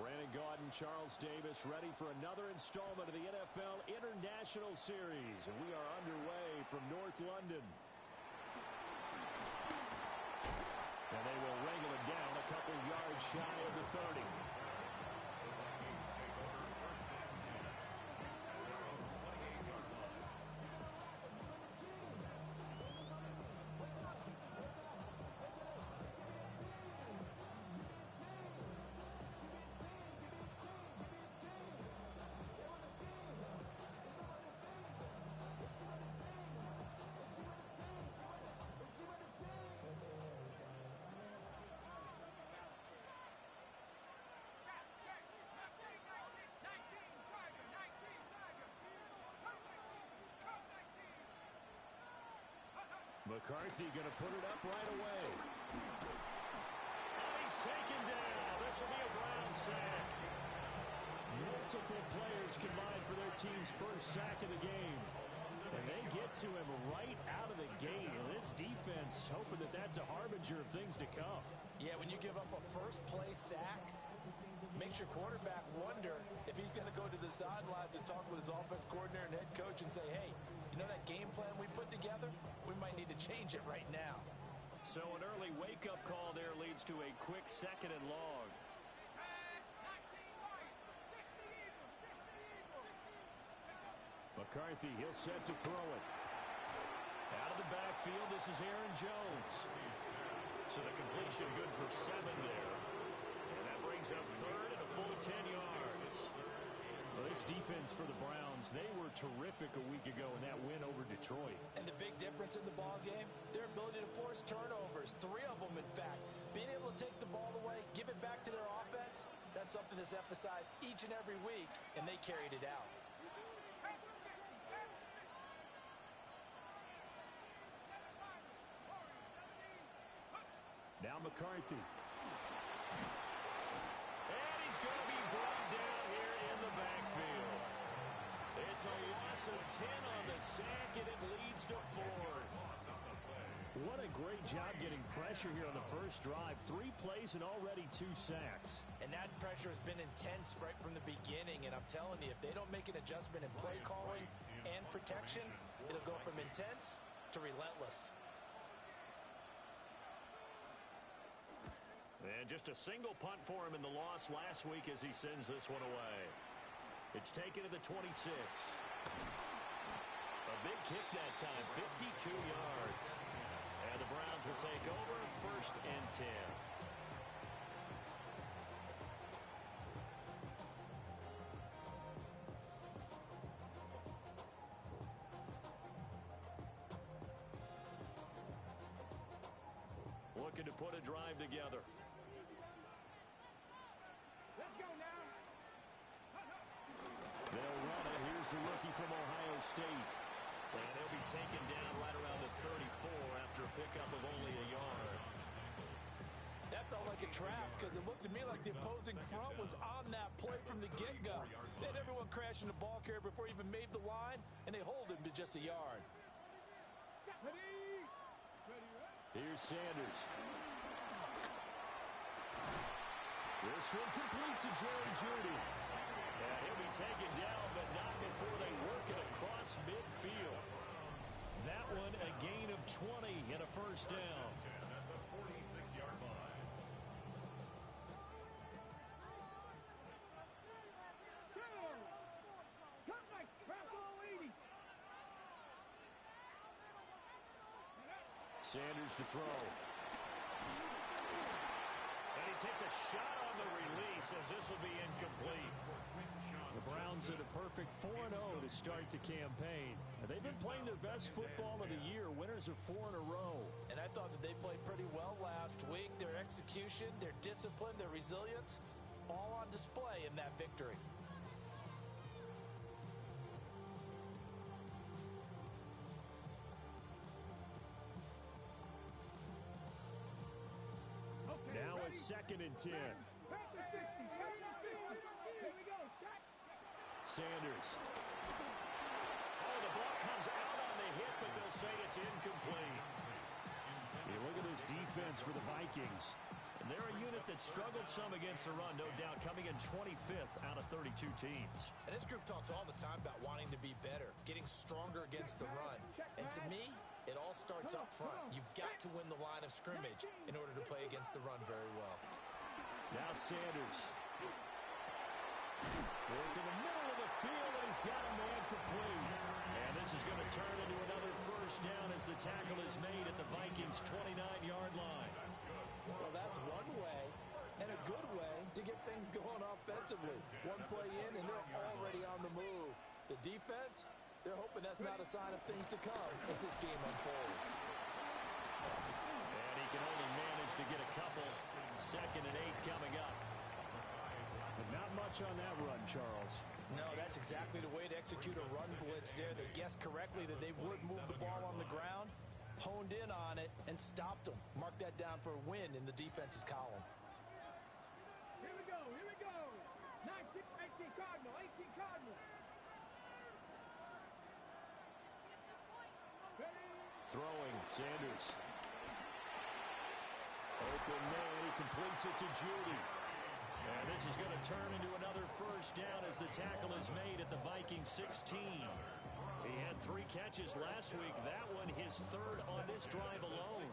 Brandon Gaudin, Charles Davis, ready for another installment of the NFL International Series. And we are underway from North London. And they will wrangle it down a couple yards shy of the 30. McCarthy going to put it up right away. And he's taken down. This will be a Brown sack. Multiple players combined for their team's first sack of the game. And they get to him right out of the gate. And this defense hoping that that's a harbinger of things to come. Yeah, when you give up a first-play sack, makes your quarterback wonder if he's going to go to the sidelines and talk with his offense coordinator and head coach and say, hey, you know that game plan we put together? We might need to change it right now. So an early wake-up call there leads to a quick second and long. McCarthy, he'll set to throw it. Out of the backfield, this is Aaron Jones. So the completion good for 7 there. And that brings up third and a full 10 yards. Well, this defense for the Browns, they were terrific a week ago in that win over Detroit. And the big difference in the ball game, their ability to force turnovers, 3 of them in fact. Being able to take the ball away, give it back to their offense, that's something that's emphasized each and every week, and they carried it out. Now McCarthy. And he's going to be brought down here in the backfield. It's a loss of 10 on the sack, and it leads to 4th. What a great job getting pressure here on the first drive. 3 plays and already 2 sacks. And that pressure has been intense right from the beginning. And I'm telling you, if they don't make an adjustment in play calling and protection, it'll go from intense to relentless. And just a single punt for him in the loss last week as he sends this one away. It's taken to the 26. A big kick that time, 52 yards. And the Browns will take over, 1st and 10. Looking to put a drive together. Let's go now. They'll run it. Here's the rookie from Ohio State. And he'll be taken down right around the 34 after a pickup of only a yard. That felt like a trap because it looked to me like the opposing front was on that play from the get-go. They had everyone crashing the ball carrier before he even made the line, and they hold him to just a yard. Here's Sanders. This one complete to Jerry Jeudy. And he'll be taken down, but not before they work it across midfield. That one a gain of 20 and a first down. At the 46-yard line. Sanders to throw. And he takes a shot on the release as this will be incomplete. The Browns at a perfect 4-0 to start the campaign. They've been playing their best football of the year, winners of 4 in a row. And I thought that they played pretty well last week. Their execution, their discipline, their resilience, all on display in that victory. Now a 2nd and 10. Here we go. Sanders. Oh, the ball comes out on the hit, but they'll say it's incomplete. You look at this defense for the Vikings. They're a unit that struggled some against the run, no doubt, coming in 25th out of 32 teams. And this group talks all the time about wanting to be better, getting stronger against the run. And to me, it all starts up front. You've got to win the line of scrimmage in order to play against the run very well. Now Sanders. Work in the middle of the field, and he's got a man complete. And this is going to turn into another first down as the tackle is made at the Vikings' 29-yard line. Well, that's one way, and a good way, to get things going offensively. One play in, and they're already on the move. The defense, they're hoping that's not a sign of things to come as this game unfolds. And he can only manage to get a couple. 2nd and 8 coming up. But not much on that run, Charles. No, that's exactly the way to execute a run blitz there. They guessed correctly that they would move the ball on the ground, honed in on it, and stopped them. Mark that down for a win in the defense's column. Here we go, here we go. 19 Cardinal, 18 Cardinal. Throwing, Sanders. Open man, he completes it to Judy. And this is going to turn into another first down as the tackle is made at the Vikings 16. He had 3 catches last week. That one his 3rd on this drive alone.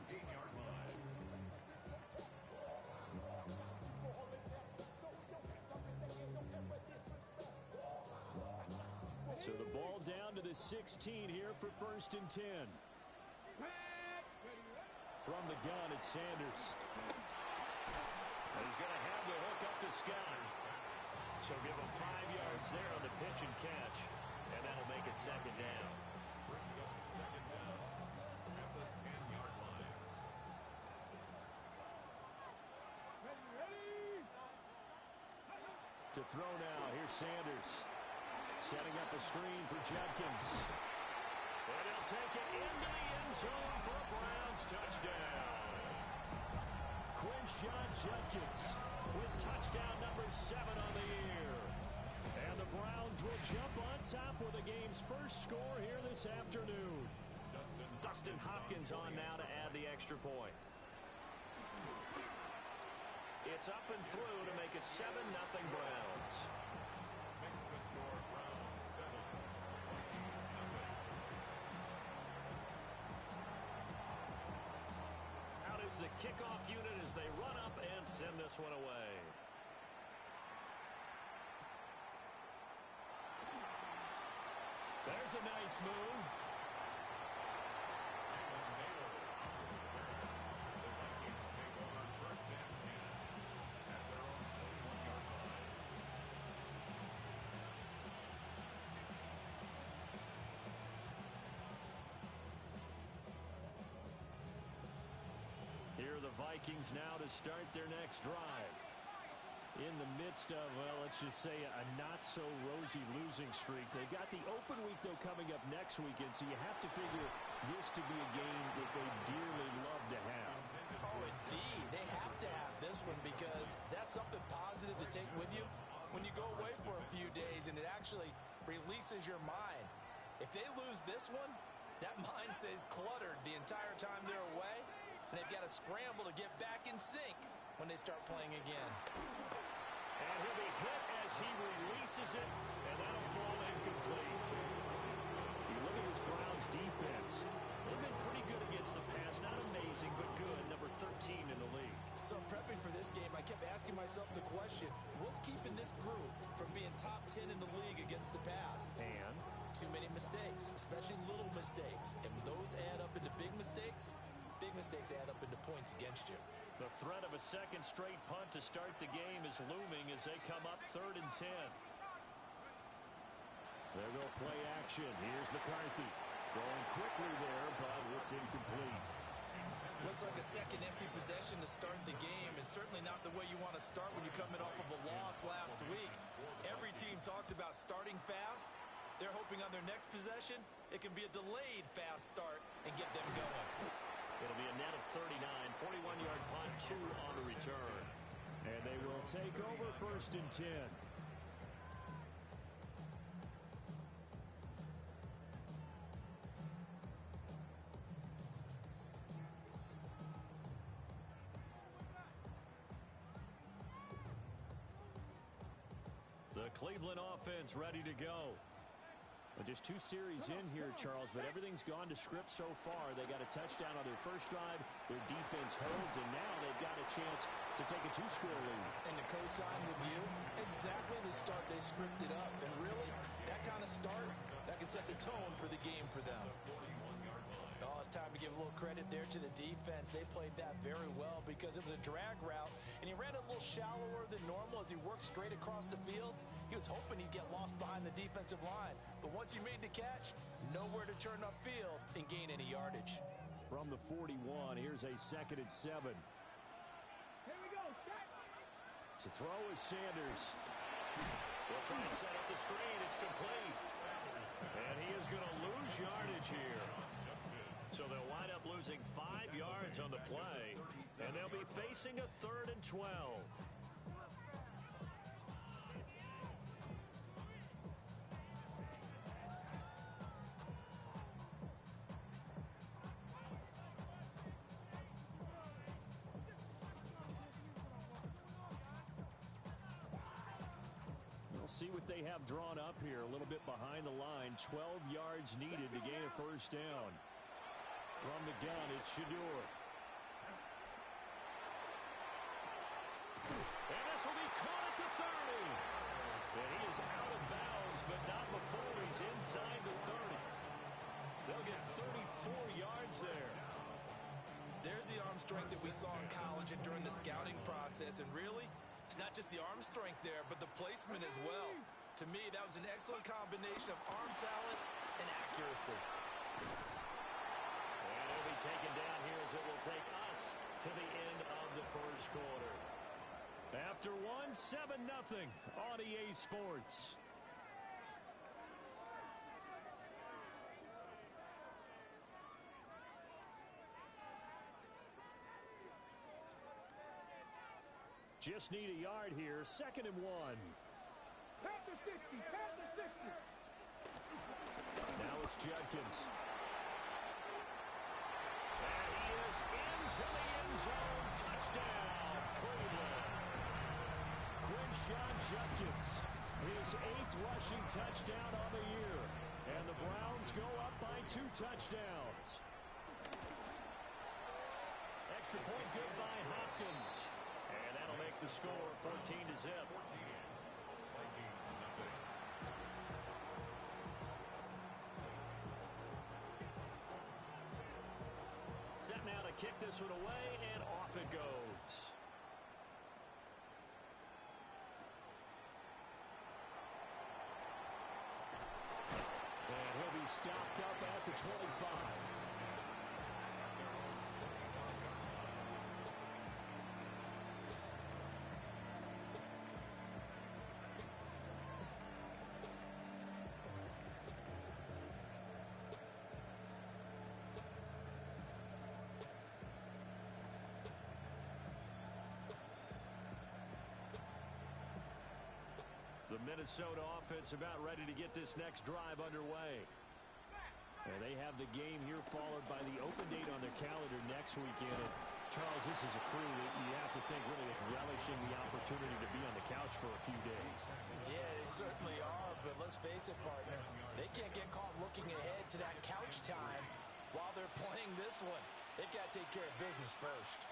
So the ball down to the 16 here for 1st and 10. From the gun, it's Sanders. He's going to have the hook up to Scott. So give him 5 yards there on the pitch and catch. And that'll make it 2nd down. Brings up 2nd down at the 10-yard line. To throw now, here's Sanders. Setting up a screen for Judkins. And he'll take it into the end zone for a Browns touchdown. Quinshon Judkins with touchdown number 7 on the year. And the Browns will jump on top with the game's first score here this afternoon. Dustin Hopkins on now to add the extra point. It's up and through to make it 7-0 Browns. Makes the score Browns 7, Vikings nothing. Out is the kickoff unit as they run up and send this one away. There's a nice move. Here are the Vikings now to start their next drive. In the midst of, well, let's just say a not-so-rosy losing streak. They've got the open week, though, coming up next weekend, so you have to figure this to be a game that they dearly love to have. Oh, indeed. They have to have this one because that's something positive to take with you when you go away for a few days, and it actually releases your mind. If they lose this one, that mind stays cluttered the entire time they're away, and they've got to scramble to get back in sync when they start playing again. And he'll be hit as he releases it, and that'll fall incomplete. You look at this Browns defense. They've been pretty good against the pass. Not amazing, but good. Number 13 in the league. So prepping for this game, I kept asking myself the question, what's keeping this group from being top 10 in the league against the pass? And too many mistakes, especially little mistakes. And when those add up into big mistakes add up into points against you. the threat of a second straight punt to start the game is looming as they come up 3rd and 10. There go play action. Here's McCarthy. Throwing quickly there, but it's incomplete. Looks like a second empty possession to start the game, and certainly not the way you want to start when you're coming off of a loss last week. Every team talks about starting fast. They're hoping on their next possession, it can be a delayed fast start and get them going. It'll be a net of 39, 41-yard punt, 2 on the return. And they will take over 1st and 10. Cleveland offense ready to go. Well, just 2 series in here, Charles, but everything's gone to script so far. They got a touchdown on their first drive. Their defense holds, and now they've got a chance to take a 2-score lead. And to co-sign with you, exactly the start they scripted up. And really, that kind of start, that can set the tone for the game for them. Oh, it's time to give a little credit there to the defense. They played that very well because it was a drag route, and he ran a little shallower than normal as he worked straight across the field. He was hoping he'd get lost behind the defensive line, but once he made the catch, nowhere to turn upfield and gain any yardage. From the 41, here's a 2nd and 7. Here we go. Set. To throw is Sanders. They'll try and set up the screen. It's complete. And he is going to lose yardage here. So they'll wind up losing 5 yards on the play, and they'll be facing a 3rd and 12. We'll see what they have drawn up here. A little bit behind the line. 12 yards needed to gain a 1st down. From the gun, it's Shador. And this will be caught at the 30. And he is out of bounds, but not before he's inside the 30. They'll get 34 yards there. There's the arm strength that we saw in college and during the scouting process. And really, it's not just the arm strength there, but the placement as well. To me, that was an excellent combination of arm talent and accuracy. Taken down here as it will take us to the end of the 1st quarter. After 1, 7-0 on EA Sports. Just need a yard here. 2nd and 1. Past the 60. Past the 60. Now it's Judkins. Into the end zone. Touchdown, Cleveland. Quinshon Judkins, his 8th rushing touchdown on the year. And the Browns go up by 2 touchdowns. Extra point good by Hopkins. And that'll make the score 14-0. Now to kick this one away, and off it goes. And he'll be stopped up at the 25. The Minnesota offense about ready to get this next drive underway. And they have the game here followed by the open date on their calendar next weekend. And Charles, this is a crew that you have to think really is relishing the opportunity to be on the couch for a few days. Yeah, they certainly are, but let's face it, partner. They can't get caught looking ahead to that couch time while they're playing this one. They've got to take care of business first.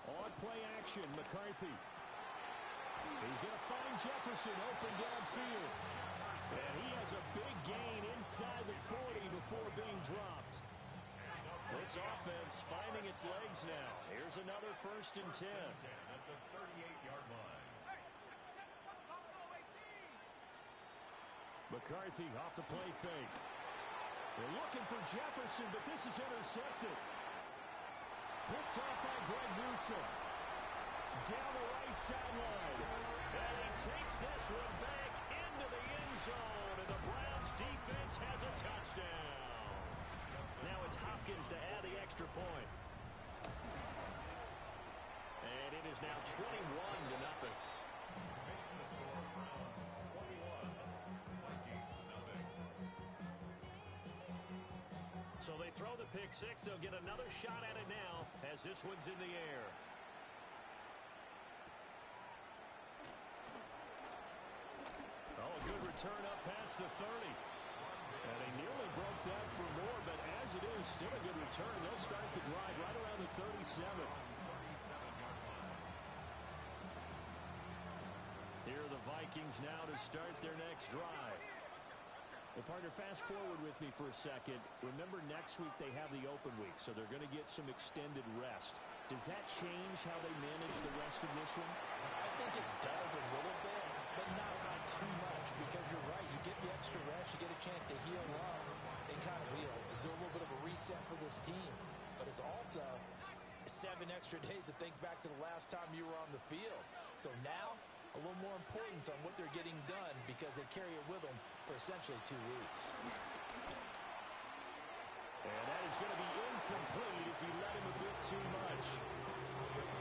On play action, McCarthy. He's going to find Jefferson open downfield. And he has a big gain inside the 40 before being dropped. This offense finding its legs now. Here's another 1st and 10. At the 38-yard line. McCarthy off the play fake. They're looking for Jefferson, but this is intercepted. Picked off by Greg Newsome. Down the right sideline. And he takes this one back into the end zone. And the Browns defense has a touchdown. Now it's Hopkins to add the extra point. And it is now 21-0. Makes the score Browns 21, Vikings nothing. So they throw the pick six. They'll get another shot at it now as this one's in the air. return up past the 30. And they nearly broke that for more, but as it is, still a good return. They'll start the drive right around the 37. Here are the Vikings now to start their next drive. Well, partner, fast forward with me for a second. Remember, next week they have the open week, so they're going to get some extended rest. Does that change how they manage the rest of this one? I think it does a little bit, but not too much, because you're right. You get the extra rest, you get a chance to heal up and kind of do a little bit of a reset for this team. But it's also 7 extra days to think back to the last time you were on the field. So now, a little more importance on what they're getting done because they carry it with them for essentially 2 weeks. And that is going to be incomplete as he let him a bit too much.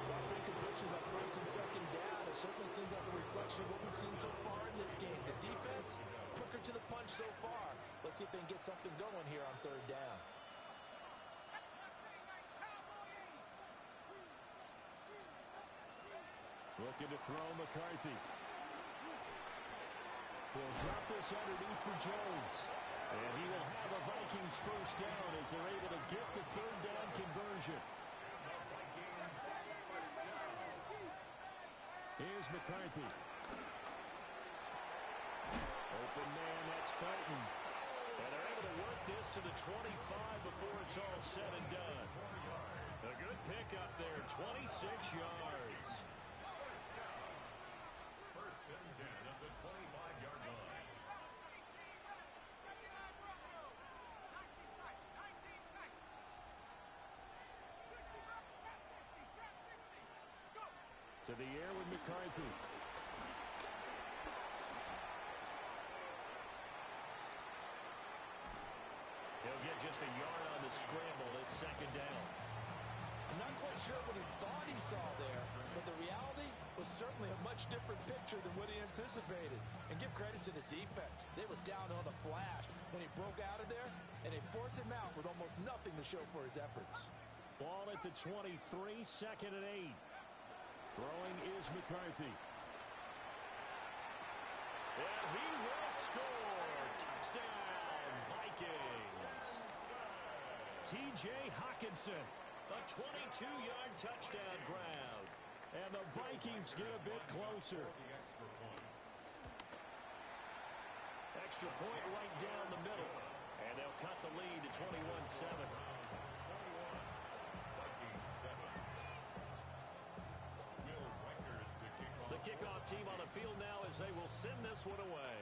Well, incompletions on first and second down. It certainly seems like a reflection of what we've seen so far in this game. The defense, quicker to the punch so far. Let's see if they can get something going here on third down. Looking to throw McCarthy. He'll drop this underneath for Jones. And he will have a Vikings first down as they're able to get the third down conversion. Here's McCarthy. Open man, that's Felton. And they're able to work this to the 25 before it's all said and done. A good pickup there, 26 yards. First and 10 at the 25-yard line. To the air with McCarthy. He'll get just a yard on the scramble. It's second down. I'm not quite sure what he thought he saw there, but the reality was certainly a much different picture than what he anticipated. And give credit to the defense. They were down on a flash when he broke out of there, and they forced him out with almost nothing to show for his efforts. Ball at the 23, second and 8. Throwing is McCarthy. And he will score. Touchdown, Vikings. T.J. Hawkinson, a 22-yard touchdown grab. And the Vikings get a bit closer. Extra point right down the middle. And they'll cut the lead to 21-7. The kickoff team on the field now as they will send this one away.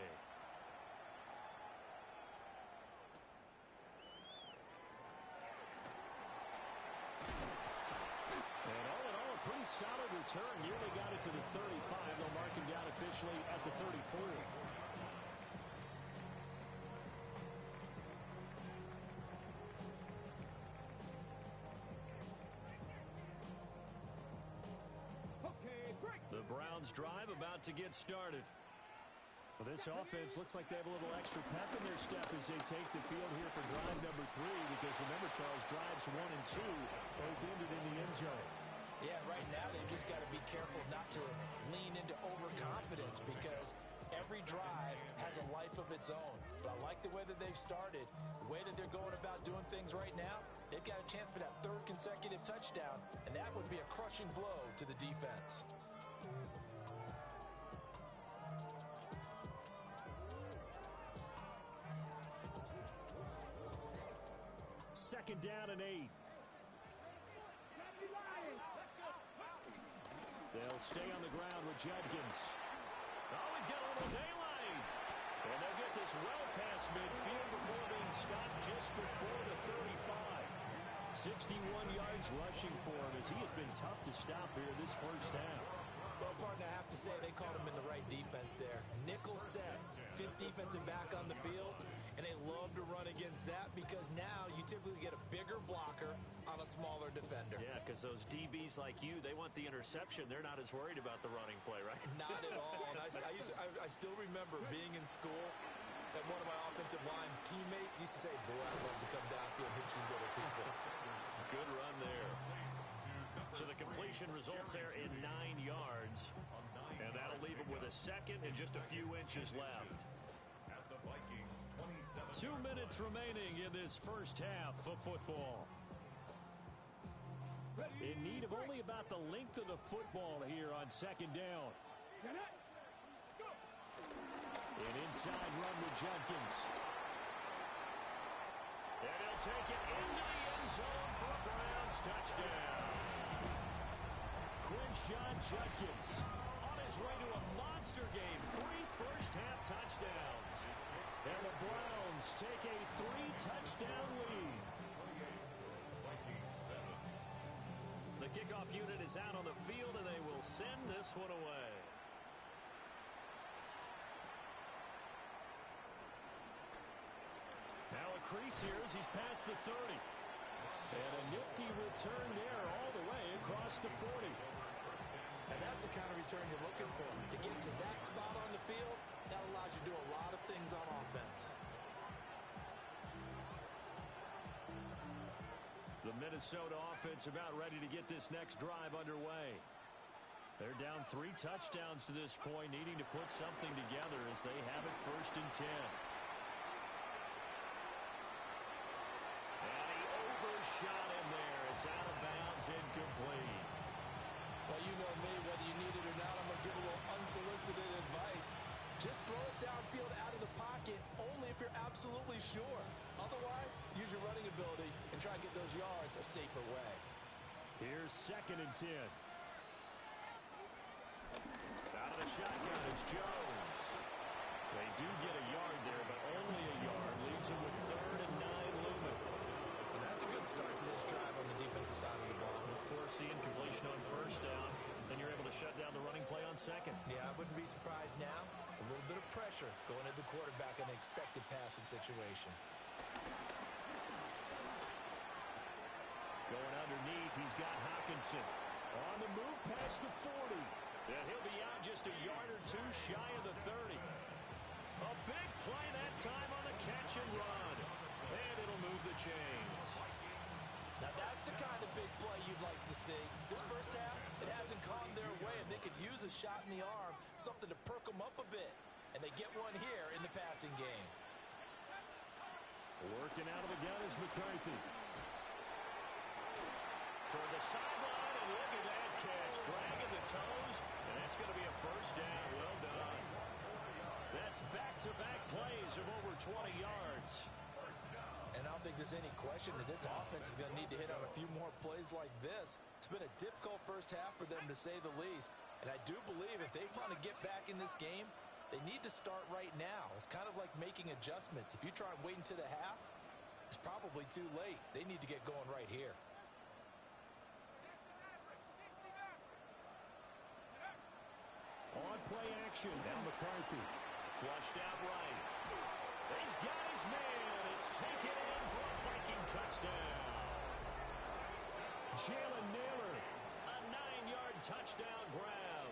And all in all, a pretty solid return. Nearly got it to the 35. They'll mark him down officially at the 34. The Browns drive about to get started. Well, this offense looks like they have a little extra pep in their step as they take the field here for drive number 3, because remember, Charles, drives 1 and 2 both ended in the end zone. Yeah, right now they've just got to be careful not to lean into overconfidence, because every drive has a life of its own. But I like the way that they've started, the way that they're going about doing things right now. They've got a chance for that 3rd consecutive touchdown, and that would be a crushing blow to the defense. Second down and 8. They'll stay on the ground with Judkins. Oh, he's got a little daylight. And they'll get this well past midfield before being stopped just before the 35. 61 yards rushing for him as he has been tough to stop here this first half. Well, partner, I have to say they called him in the right defense there. Nickel set, 5th defensive back on the field, and they love to run against that because now you typically get a bigger blocker on a smaller defender. Yeah, because those DBs like you, they want the interception. They're not as worried about the running play, right? Not at all. And I still remember being in school, and one of my offensive line teammates used to say, boy, I'd love to come downfield and hit you little people. Good run there. So the completion results there in 9 yards. And that'll leave him with a second and just a few inches left. 2 minutes remaining in this first half of football. In need of only about the length of the football here on second down. An inside run with Judkins. And he'll take it into the end zone for a Browns touchdown. Quinshon Judkins on his way to a monster game. 3 first-half touchdowns. And the Browns take a 3-touchdown lead. The kickoff unit is out on the field, and they will send this one away. Now a crease here as he's past the 30. And a nifty return there all the way across the 40. And that's the kind of return you're looking for. To get to that spot on the field, that allows you to do a lot of things on offense. The Minnesota offense about ready to get this next drive underway. They're down 3 touchdowns to this point, needing to put something together as they have it 1st and 10. And he overshot him there. It's out of bounds, incomplete. Well, you know me, whether you need it or not, I'm going to give a little unsolicited advice. Just throw it downfield out of the pocket only if you're absolutely sure. Otherwise, use your running ability and try and get those yards a safer way. Here's 2nd and 10. Out of the shotgun, it's Jones. They do get a yard there, but only a yard. Leaves him with 3rd and 9 looming. And that's a good start to this drive on the defensive side of the ball. Force the incompletion on 1st down. Then you're able to shut down the running play on 2nd. Yeah, I wouldn't be surprised now. A little bit of pressure going at the quarterback in an expected passing situation. Going underneath, he's got Hawkinson. On the move past the 40. And he'll be out just a yard or 2 shy of the 30. A big play that time on the catch and run. And it'll move the chains. Now that's the kind of big play you'd like to see. This first half, it hasn't gone their way, and they could use a shot in the arm, something to perk them up a bit. And they get one here in the passing game. Working out of the gun is McCarthy. Toward the sideline, and look at that catch. Dragging the toes, and that's going to be a 1st down. Well done. That's back-to-back plays of over 20 yards. And I don't think there's any question that this offense is going to need to hit on a few more plays like this. It's been a difficult first half for them, to say the least. And I do believe if they want to get back in this game, they need to start right now. It's kind of like making adjustments. If you try and wait until the half, it's probably too late. They need to get going right here. On play action. Now McCarthy. Flushed out right. He's got his man. It's taken in for a Viking touchdown. Jalen Naylor, a 9-yard touchdown grab.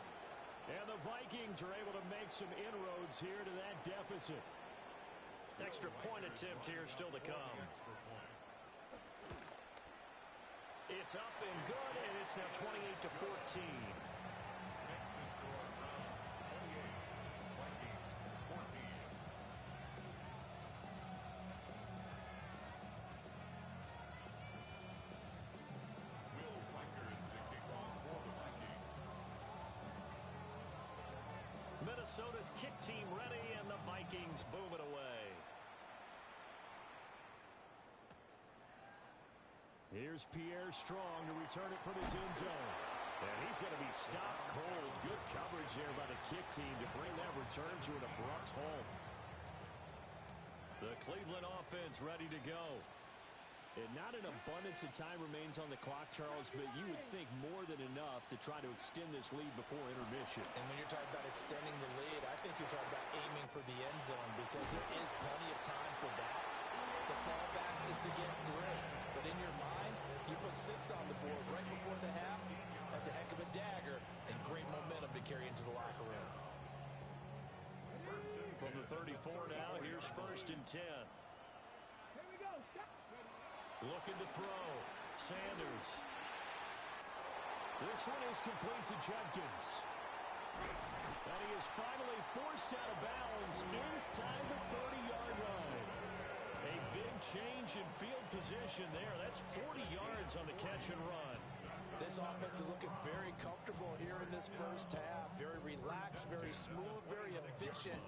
And the Vikings are able to make some inroads here to that deficit. Extra point attempt here still to come. It's up and good, and it's now 28-14. Minnesota's kick team ready, and the Vikings boom it away. Here's Pierre Strong to return it from his end zone. And he's going to be stopped cold. Good coverage there by the kick team to bring that return to an abrupt halt. The Cleveland offense ready to go. And not an abundance of time remains on the clock, Charles, but you would think more than enough to try to extend this lead before intermission. And when you're talking about extending the lead, I think you're talking about aiming for the end zone, because there is plenty of time for that. The fallback is to get 3. But in your mind, you put 6 on the board right before the half. That's a heck of a dagger and great momentum to carry into the locker room. From the 34 now, here's 1st and 10. Here we go. Looking to throw. Sanders. This one is complete to Judkins. And he is finally forced out of bounds inside the 30-yard line. big change in field position there. That's 40 yards on the catch and run. This offense is looking very comfortable here in this first half. Very relaxed, very smooth, very efficient.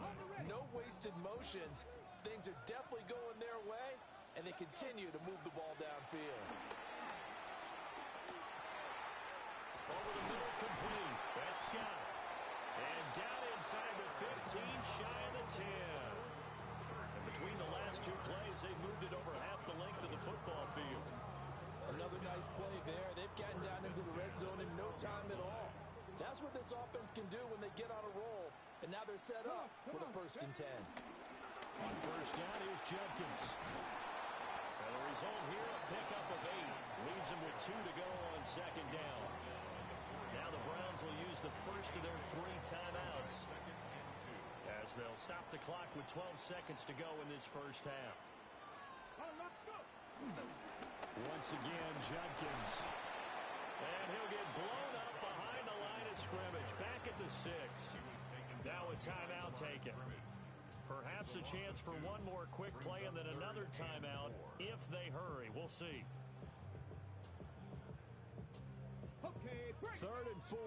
No wasted motions. Things are definitely going their way, and they continue to move the ball downfield. Over the middle, complete. That's Scott. And down inside the 15, shy of the 10. And between the last two plays, they've moved it over half the length of the football field. Another nice play there. They've gotten down into the red zone in no time at all. That's what this offense can do when they get on a roll. And now they're set up with a 1st and 10. On first down, here's Judkins. And the result here, a pickup of 8. Leaves them with 2 to go on 2nd down. Now the Browns will use the first of their 3 timeouts, as they'll stop the clock with 12 seconds to go in this first half. Once again, Judkins. And he'll get blown up behind the line of scrimmage. Back at the 6. Now a timeout taken. Perhaps a chance for one more quick play and then another timeout if they hurry. We'll see. Okay, break. 3rd and 4.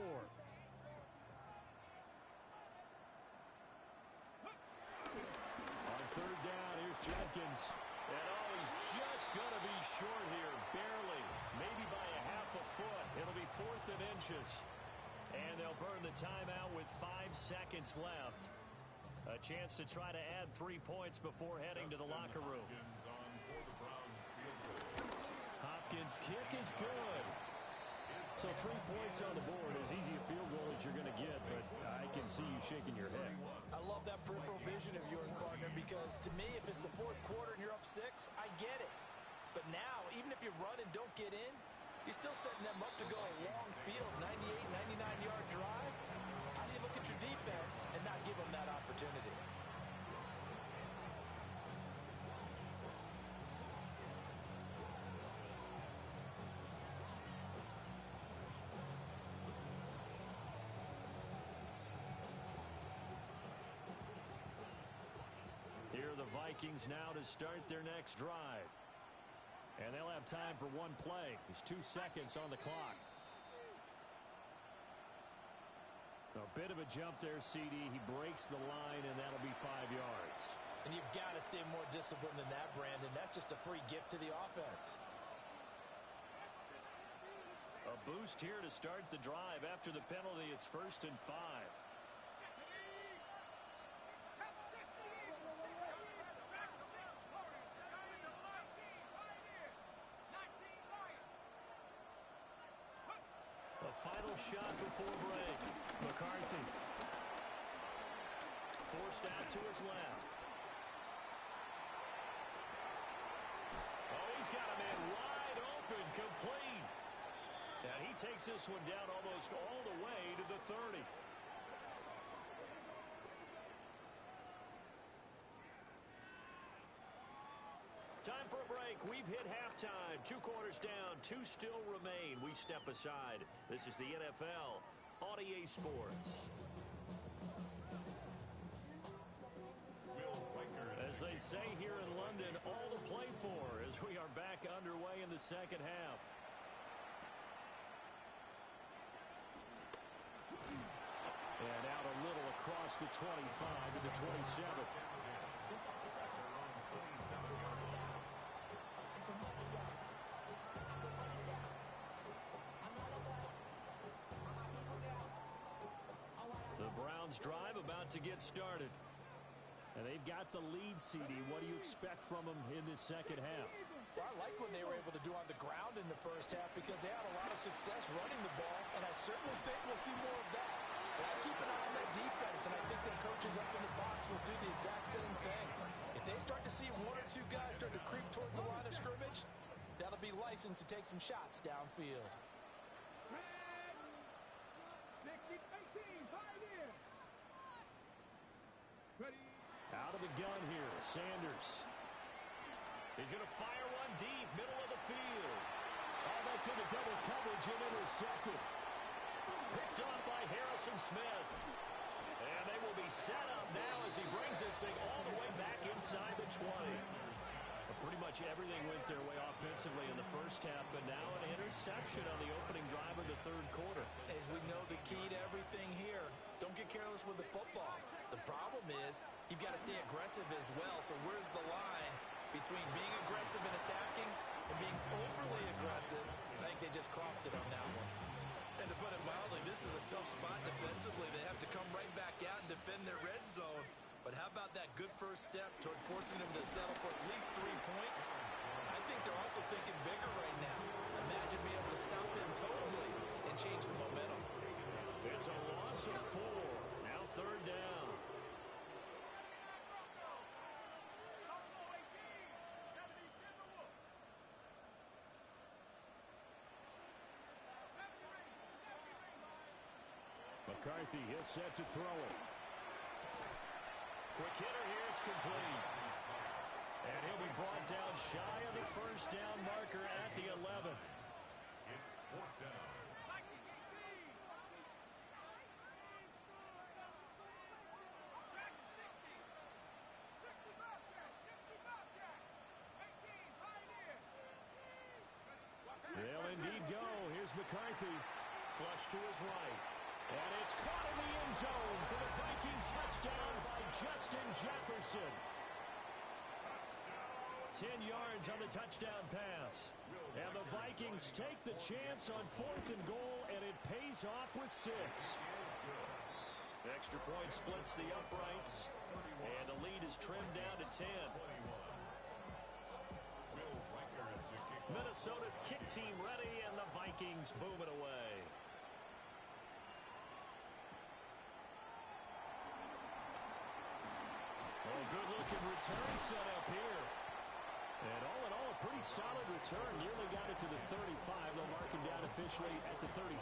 On 3rd down, here's Judkins. And he's just going to be short here, barely. Maybe by a half a foot. It'll be 4th and inches. And they'll burn the timeout with 5 seconds left. A chance to try to add 3 points before heading to the locker room. Hopkins' kick is good. So 3 points on the board, as easy a field goal as you're going to get, but I can see you shaking your head. I love that peripheral vision of yours, partner, because to me, if it's the 4th quarter and you're up 6, I get it. But now, even if you run and don't get in, you're still setting them up to go a long field, 98, 99-yard drive. How do you look at your defense and not give them that opportunity? Here are the Vikings now to start their next drive. And they'll have time for one play. There's 2 seconds on the clock. A bit of a jump there, CD. He breaks the line, and that'll be 5 yards. And you've got to stay more disciplined than that, Brandon. That's just a free gift to the offense. A boost here to start the drive. After the penalty, it's 1st and 5. Final shot before break. McCarthy. Forced out to his left. Oh, he's got a man wide open, complete. And he takes this one down almost all the way to the 30. Time for a break. We've hit halftime. 2 quarters down. 2 still remain. We step aside. This is the NFL on EA Sports. As they say here in London, all to play for as we are back underway in the second half. And out a little across the 25 to the 27. The Browns drive about to get started. And they've got the lead, CD. What do you expect from them in this second half? Well, I like what they were able to do on the ground in the first half because they had a lot of success running the ball, and I certainly think we'll see more of that. But I keep an eye on their defense, and I think their coaches up in the box will do the exact same thing. If they start to see 1 or 2 guys start to creep towards the line of scrimmage, that'll be license to take some shots downfield. Out of the gun here, Sanders. He's going to fire one deep, middle of the field. Oh, that's into double coverage and intercepted. Picked off by Harrison Smith. And they will be set up now as he brings this thing all the way back inside the 20. A Pretty much everything went their way offensively in the first half, but now an interception on the opening drive of the third quarter. As we know, the key to everything here, don't get careless with the football. The problem is you've got to stay aggressive as well. So where's the line between being aggressive and attacking and being overly aggressive? I think they just crossed it on that one. And to put it mildly, this is a tough spot defensively. They have to come right back out and defend their red zone. But how about that good first step toward forcing them to settle for at least 3 points? I think they're also thinking bigger right now. Imagine being able to stop them totally and change the momentum. It's a loss of 4. Now third down. McCarthy is set to throw it. Quick hitter here, it's complete. And he'll be brought down shy of the first down marker at the 11. It's fourth down. They'll indeed go. Here's McCarthy. Flush to his right. And it's caught in the end zone for the Viking touchdown by Justin Jefferson. 10 yards on the touchdown pass. And the Vikings take the chance on 4th and goal, and it pays off with 6. Extra point splits the uprights, and the lead is trimmed down to 10. Minnesota's kick team ready, and the Vikings boom it away. Oh, good-looking return set up here. And all in all, a pretty solid return. Nearly got it to the 35. They'll mark him down officially at the 34.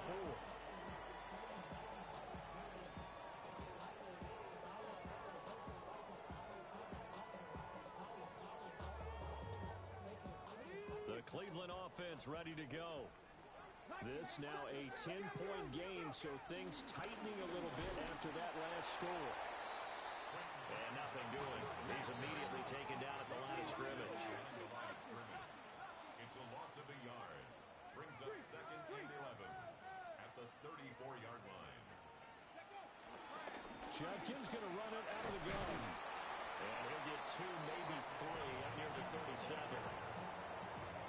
The Cleveland offense ready to go. This now a 10-point game, so things tightening a little bit after that last score. And nothing doing. He's immediately taken down at the line of scrimmage. It's a loss of a yard. Brings up 2nd and 11 at the 34-yard line. Judkins going to run it out of the gun. And he'll get 2, maybe 3 up near the 37.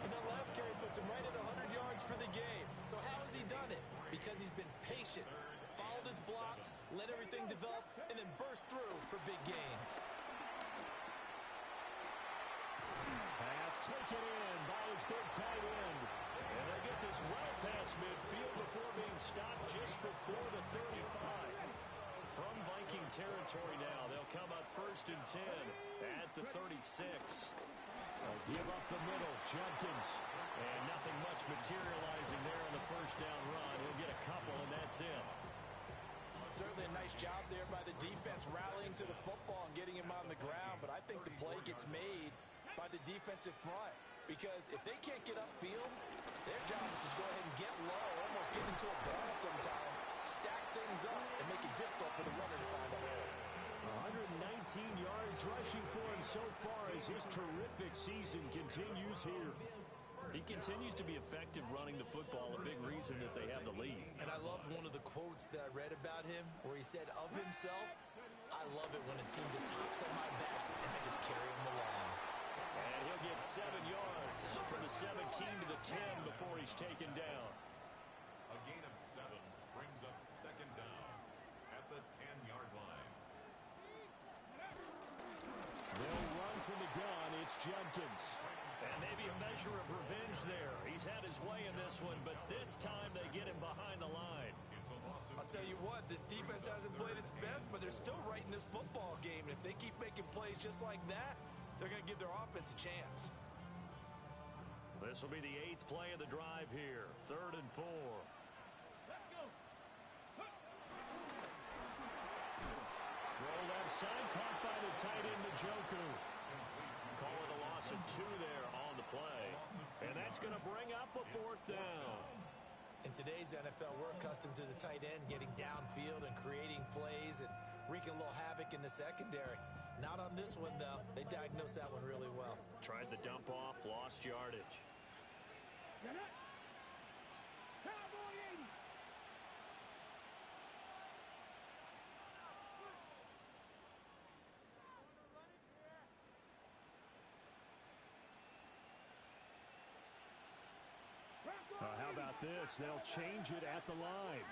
And that last carry puts him right at 100 yards for the game. So how has he done it? Because he's been patient, followed his blocks, let everything develop, and then burst through for big gains. Pass taken in by his big tight end. And they get this well past midfield before being stopped just before the 35. From Viking territory now, they'll come up 1st and 10 at the 36. Give up the middle, Judkins. And nothing much materializing there on the first down run. He'll get a couple, and that's it. Certainly a nice job there by the defense rallying to the football and getting him on the ground, but I think the play gets made by the defensive front because if they can't get upfield, their job is to go ahead and get low, almost get into a ball sometimes, stack things up, and make it difficult for the runner to find a hole. 119 yards rushing for him so far as his terrific season continues here. He continues to be effective running the football, a big reason that they have the lead. And I love one of the quotes that I read about him where he said of himself, I love it when a team just hops on my back and I just carry him along. And he'll get 7 yards from the 17 to the 10 before he's taken down. A gain of 7 brings up 2nd down at the 10-yard line. They'll run from the gun. It's Judkins. And maybe a measure of revenge there. He's had his way in this one, but this time they get him behind the line. I'll tell you what, this defense hasn't played its best, but they're still right in this football game. And if they keep making plays just like that, they're going to give their offense a chance. This will be the 8th play of the drive here. 3rd and 4. Throw left side, caught by the tight end, Njoku. Call it a loss of 2 there on the play. And that's going to bring up a 4th down. In today's NFL, we're accustomed to the tight end getting downfield and creating plays and wreaking a little havoc in the secondary. Not on this one, though. They diagnosed that one really well. Tried the dump off, lost yardage. Cowboy 80. How about this? They'll change it at the line.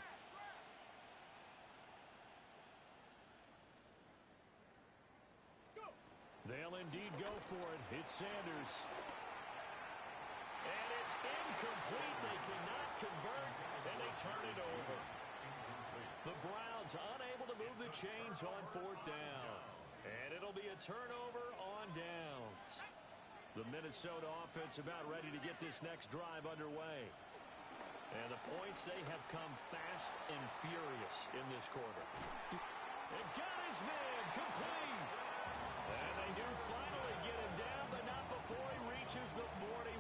They'll indeed go for it. It's Sanders. And it's incomplete. They cannot convert, and they turn it over. The Browns unable to move the chains on fourth down. And it'll be a turnover on downs. The Minnesota offense about ready to get this next drive underway. And the points, they have come fast and furious in this quarter. And got his man complete. And they do finally get him down, but not before he reaches the 41.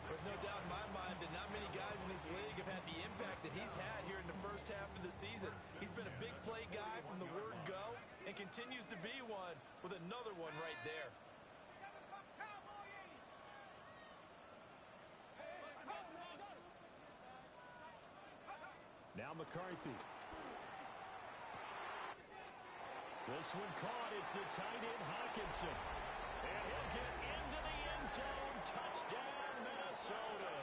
There's no doubt in my mind that not many guys in this league have had the impact that he's had here in the first half of the season. He's been a big play guy from the word go and continues to be one with another one right there. Now McCarthy. This one caught. It's the tight end, Hockenson. And he'll get into the end zone. Touchdown, Minnesota.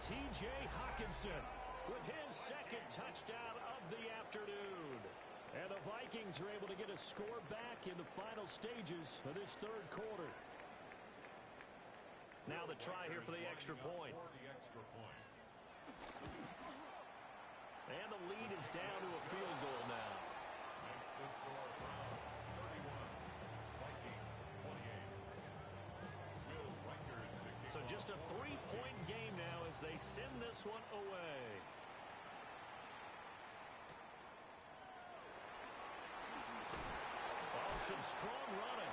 T.J. Hockenson with his second touchdown of the afternoon. And the Vikings are able to get a score back in the final stages of this third quarter. Now the try here for the extra point. And the lead is down to a field goal now. Makes the score Browns 31, Vikings 28. Will Reichard to kick So just a 3-point game now as they send this one away. Oh, some strong running.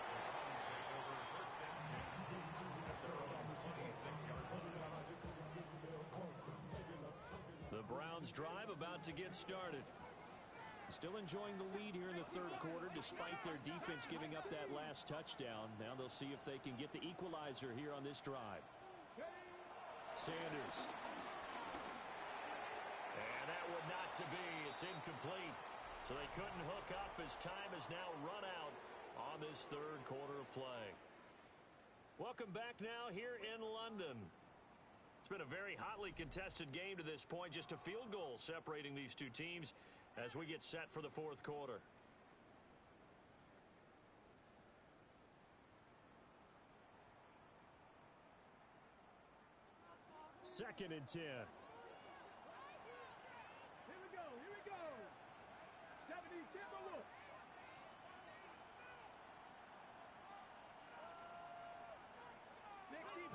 The Browns drive about to get started. Still enjoying the lead here in the third quarter despite their defense giving up that last touchdown. Now they'll see if they can get the equalizer here on this drive. Sanders. And that would not to be. It's incomplete. So they couldn't hook up as time has now run out on this third quarter of play. Welcome back now here in London. It's been a very hotly contested game to this point. Just a field goal separating these two teams as we get set for the fourth quarter. Second and 10. Here we go. Here we go. 70 Timberwolves.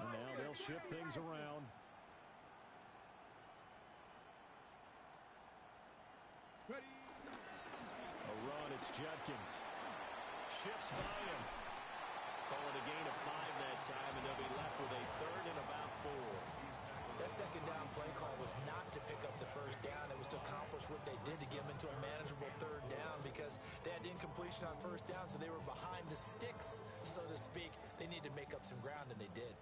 And now they'll shift things around. Ready. A run, it's Judkins. Shifts by him. Call it a gain of 5 that time, and they'll be left with a third and about 4. That second down play call was not to pick up the first down. It was to accomplish what they did to get them into a manageable third down because they had incompletion on first down, so they were behind the sticks, so to speak. They needed to make up some ground, and they did.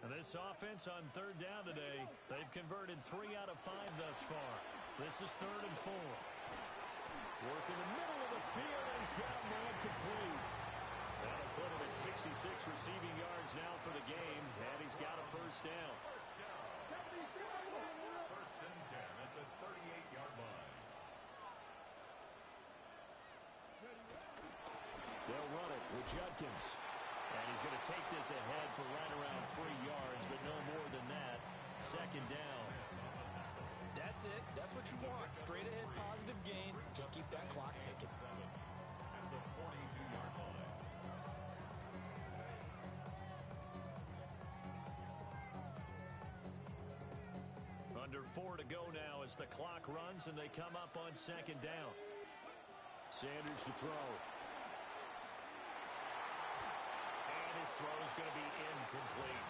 And this offense on third down today, they've converted 3 out of 5 thus far. This is third and 4. Work in the middle of the field, and he's got a man complete. That'll put him at 66 receiving yards now for the game, and he's got a first down. First and 10 at the 38-yard line. They'll run it with Judkins. And he's going to take this ahead for right around 3 yards, but no more than that. Second down. That's it. That's what you want. Straight ahead positive gain. Just keep that clock ticking. At the 42-yard line. Under 4 to go now as the clock runs and they come up on second down. Sanders to throw. And his throw is going to be incomplete.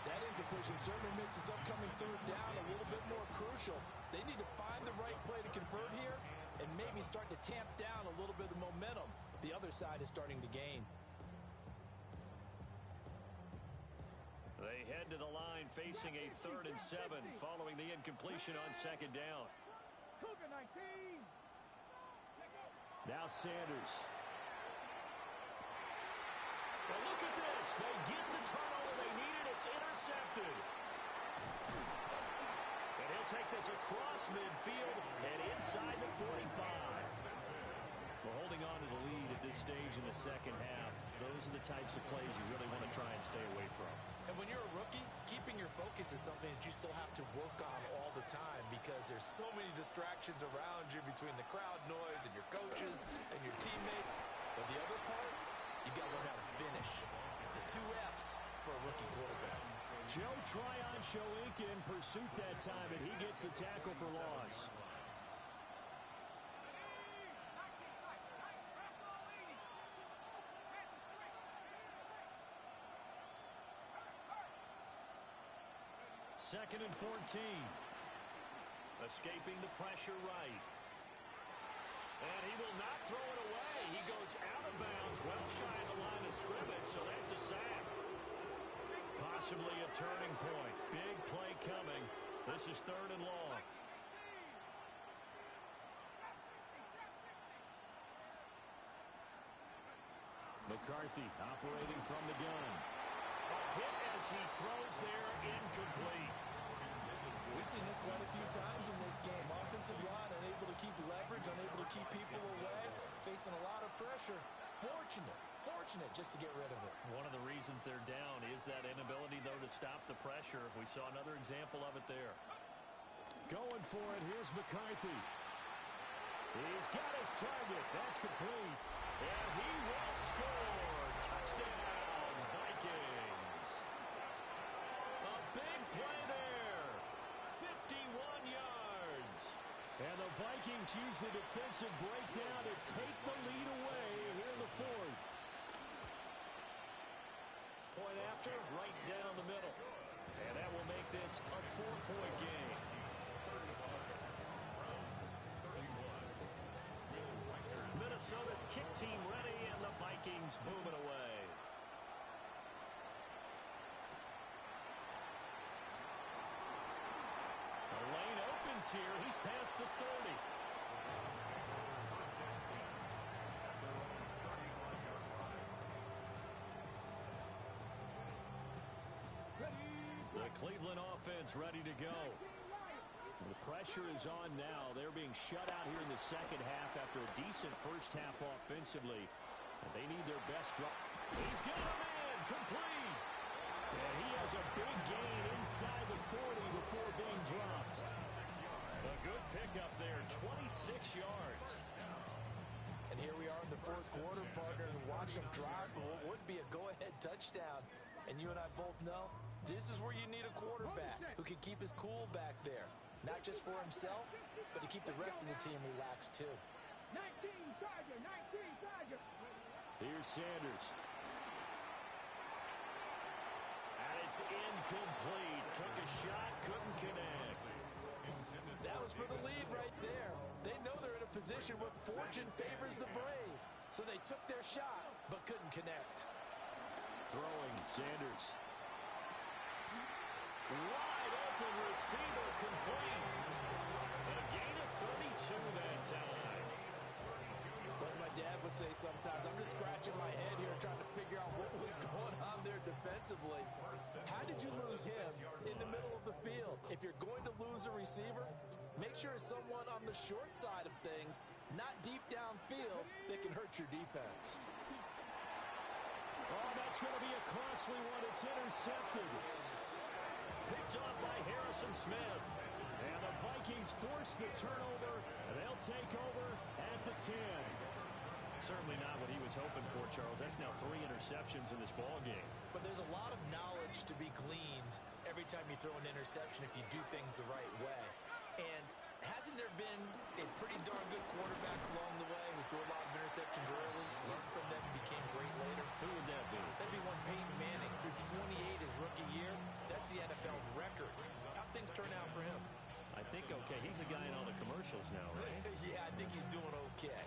That incompletion certainly makes this upcoming third down a little bit more crucial. They need to find the right play to convert here, and maybe start to tamp down a little bit of momentum the other side is starting to gain. They head to the line facing a 3rd and 7 following the incompletion on 2nd down. Cougar 19. Now Sanders. Well, look at this. They get the turnover they needed. It's intercepted. And he'll take this across midfield and inside the 45. We're holding on to the lead at this stage in the second half. Those are the types of plays you really want to try and stay away from. And when you're a rookie, keeping your focus is something that you still have to work on all the time because there's so many distractions around you between the crowd noise and your coaches and your teammates. But the other part, you got to learn how to finish. The 2 F's for a rookie quarterback. Joe Tryon Shoink in pursuit that time, and he gets the tackle for loss. Second and 14. Escaping the pressure right. And he will not throw it away. He goes out of bounds, well shy of the line of scrimmage, so that's a sack. Possibly a turning point. Big play coming. This is 3rd and long. McCarthy operating from the gun. A hit as he throws there, incomplete. We've seen this quite a few times in this game. Offensive line unable to keep leverage, unable to keep people away, facing a lot of pressure. Fortunate just to get rid of it. One of the reasons they're down is that inability, though, to stop the pressure. We saw another example of it there. Going for it, here's McCarthy. He's got his target. That's complete. And he will score. Touchdown, Vikings. A big play there. 51 yards. And the Vikings use the defensive breakdown to take the lead away here in the 4th. Point after, right down the middle. And that will make this a 4-point game. Minnesota's kick team ready, and the Vikings boom it away. The lane opens here. He's past the 30. The Cleveland offense ready to go. The pressure is on now. They're being shut out here in the second half after a decent first half offensively. And they need their best drop. He's got him in. Complete. And he has a big gain inside the 40 before being dropped. A good pickup there, 26 yards. And here we are in the 4th quarter, partner, and watch him drive for what would be a go-ahead touchdown. And you and I both know this is where you need a quarterback who can keep his cool back there. Not just for himself, but to keep the rest of the team relaxed too. 19 Tiger, 19 Tiger. Here's Sanders. And it's incomplete. Took a shot, couldn't connect. That was for the lead right there. They know they're in a position where fortune favors the brave. So they took their shot, but couldn't connect. Throwing, Sanders. Wide open receiver, complete. A gain of 32 that time. Like my dad would say sometimes, I'm just scratching my head here trying to figure out what was going on there defensively. How did you lose him in the middle of the field? If you're going to lose a receiver, make sure it's someone on the short side of things, not deep downfield, that can hurt your defense. Oh, that's going to be a costly one. It's intercepted. Picked off by Harrison Smith. And the Vikings force the turnover, and they'll take over at the 10. Certainly not what he was hoping for, Charles. That's now 3 interceptions in this ballgame. But there's a lot of knowledge to be gleaned every time you throw an interception if you do things the right way. And hasn't there been a pretty darn good quarterback along the way who threw a lot of interceptions early, learned from them, and became great later? Who would that be? That'd be one Peyton Manning. Through 28 his rookie year, that's the NFL record. How'd things turn out for him? I think okay. He's a guy in all the commercials now, right? Yeah, I think he's doing okay.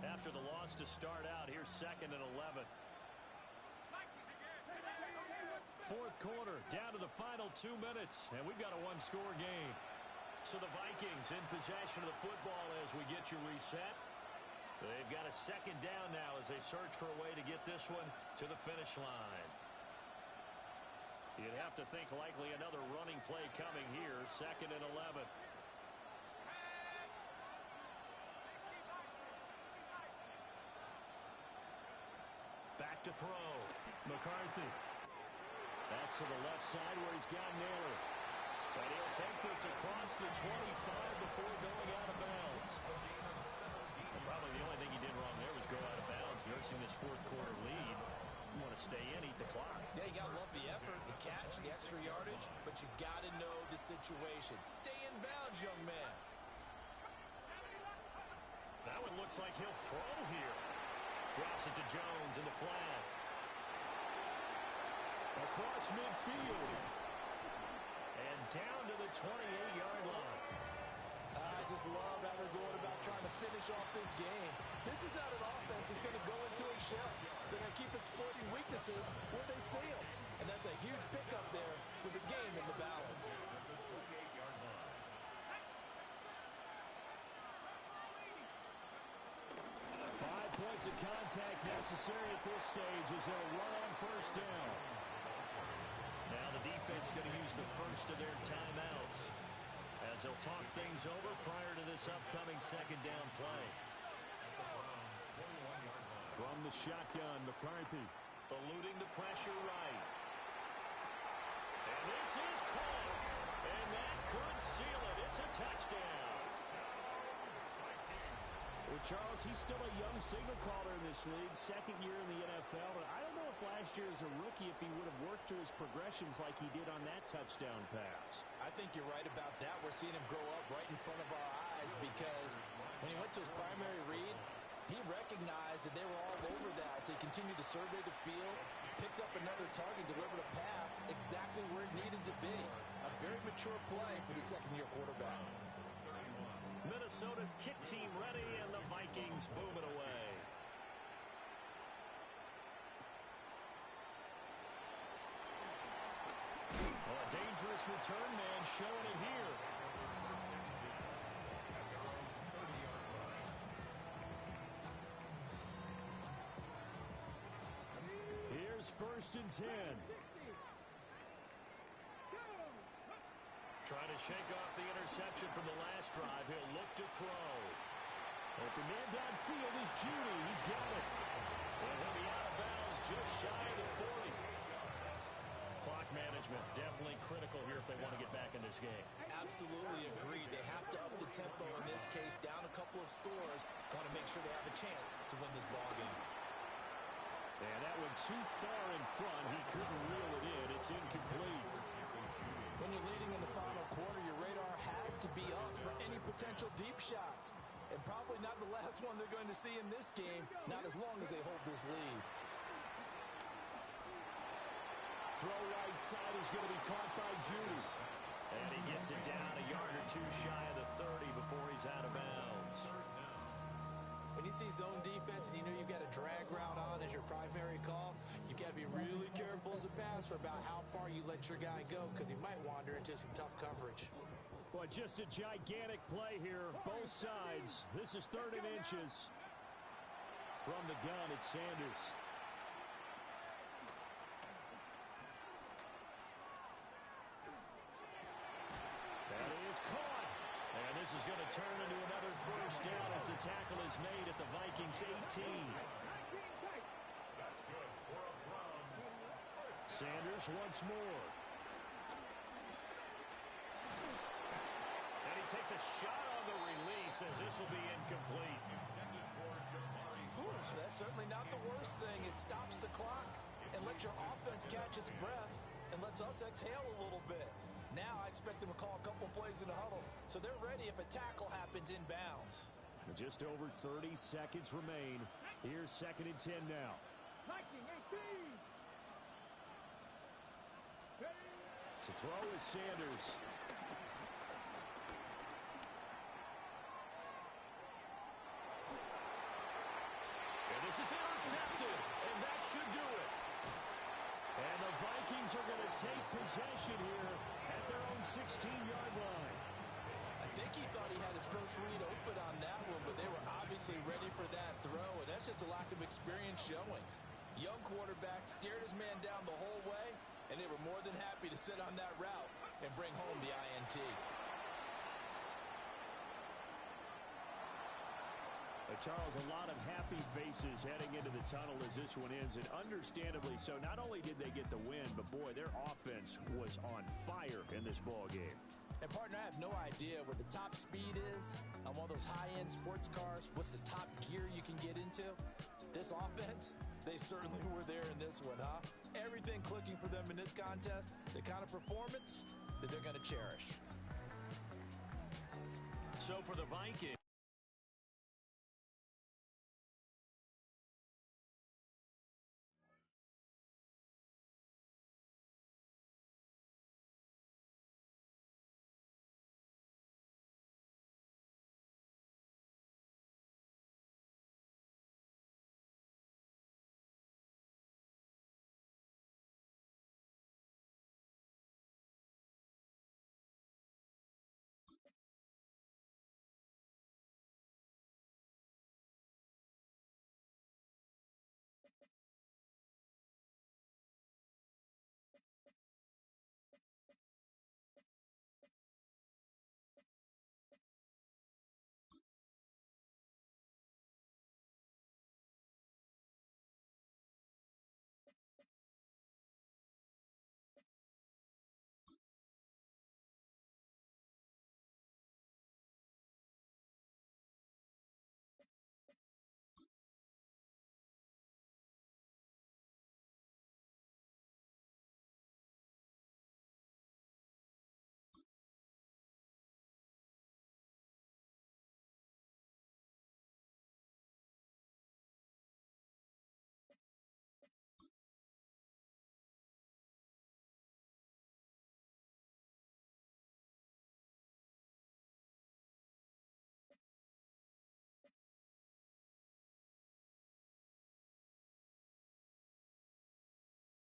After the loss to start out, here's 2nd and 11. Fourth quarter, down to the final 2 minutes, and we've got a one-score game. So the Vikings in possession of the football as we get you reset. They've got a 2nd down now as they search for a way to get this one to the finish line. You'd have to think likely another running play coming here, 2nd and 11. Back to throw. McCarthy. That's to the left side where he's got Naylor. And he'll take this across the 25 before going out of bounds. And probably the only thing he did wrong there was go out of bounds, nursing this fourth quarter lead. You want to stay in, eat the clock. Yeah, you got to love the effort, the catch, the extra yardage, but you got to know the situation. Stay in bounds, young man. That one looks like he'll throw here. Drops it to Jones in the flat. Across midfield. And down to the 28-yard line. I just love how they're going about trying to finish off this game. This is not an offense that's going to go into a shell. They're going to keep exploiting weaknesses where they see them. And that's a huge pickup there with the game in the balance. 5 points of contact necessary at this stage as they'll run on first down. Now the defense going to use the first of their timeouts as they'll talk things over prior to this upcoming 2nd down play. From the shotgun, McCarthy eluding the pressure right. And this is caught. And that could seal it. It's a touchdown. Well, Charles, he's still a young signal caller in this league, 2nd year in the NFL. But I don't know if last year as a rookie, if he would have worked through his progressions like he did on that touchdown pass. I think you're right about that. We're seeing him grow up right in front of our eyes because when he went to his primary read, he recognized that they were all over that. So he continued to survey the field, picked up another target, delivered a pass exactly where it needed to be. A very mature play for the 2nd-year quarterback. Minnesota's kick team ready, and the Vikings boom it away. Oh, a dangerous return man showing it here. Here's 1st and 10. Trying to shake off the interception from the last drive. He'll look to throw. Open man downfield is Judy. He's got it. And he'll be out of bounds just shy of the 40. Clock management definitely critical here if they want to get back in this game. Absolutely agreed. They have to up the tempo in this case. Down a couple of scores. Want to make sure they have a chance to win this ball game. And that one too far in front. He couldn't reel it in. It's incomplete. When you're leading in the final quarter, your radar has to be up for any potential deep shots. And probably not the last one they're going to see in this game, not as long as they hold this lead. Throw right side is going to be caught by Judy. And he gets it down a yard or two shy of the 30 before he's out of bounds. When you see zone defense and you know you've got a drag route on as your primary call, you've got to be really careful as a passer about how far you let your guy go because he might wander into some tough coverage. Well, just a gigantic play here, both sides. This is 3rd and inches. From the gun, it's Sanders. That is caught. And this is going to turn into another first down as the tackle is made at the Vikings 18. Sanders once more. And he takes a shot on the release as this will be incomplete. That's certainly not the worst thing. It stops the clock and lets your offense catch its breath and lets us exhale a little bit. Now I expect them to call a couple plays in a huddle, so they're ready if a tackle happens in bounds. Just over 30 seconds remain. Here's 2nd and 10 now. To throw is Sanders. And this is intercepted, and that should do it. And the Vikings are going to take possession here at their own 16-yard line. I think he thought he had his first read open on that one, but they were obviously ready for that throw, and that's just a lack of experience showing. Young quarterback stared his man down the whole way, and they were more than happy to sit on that route and bring home the INT. Charles, a lot of happy faces heading into the tunnel as this one ends, and understandably so. Not only did they get the win, but boy, their offense was on fire in this ball game. And partner, I have no idea what the top speed is on one of those high-end sports cars. What's the top gear you can get into? This offense, they certainly were there in this one, huh? Everything clicking for them in this contest, the kind of performance that they're going to cherish. So for the Vikings.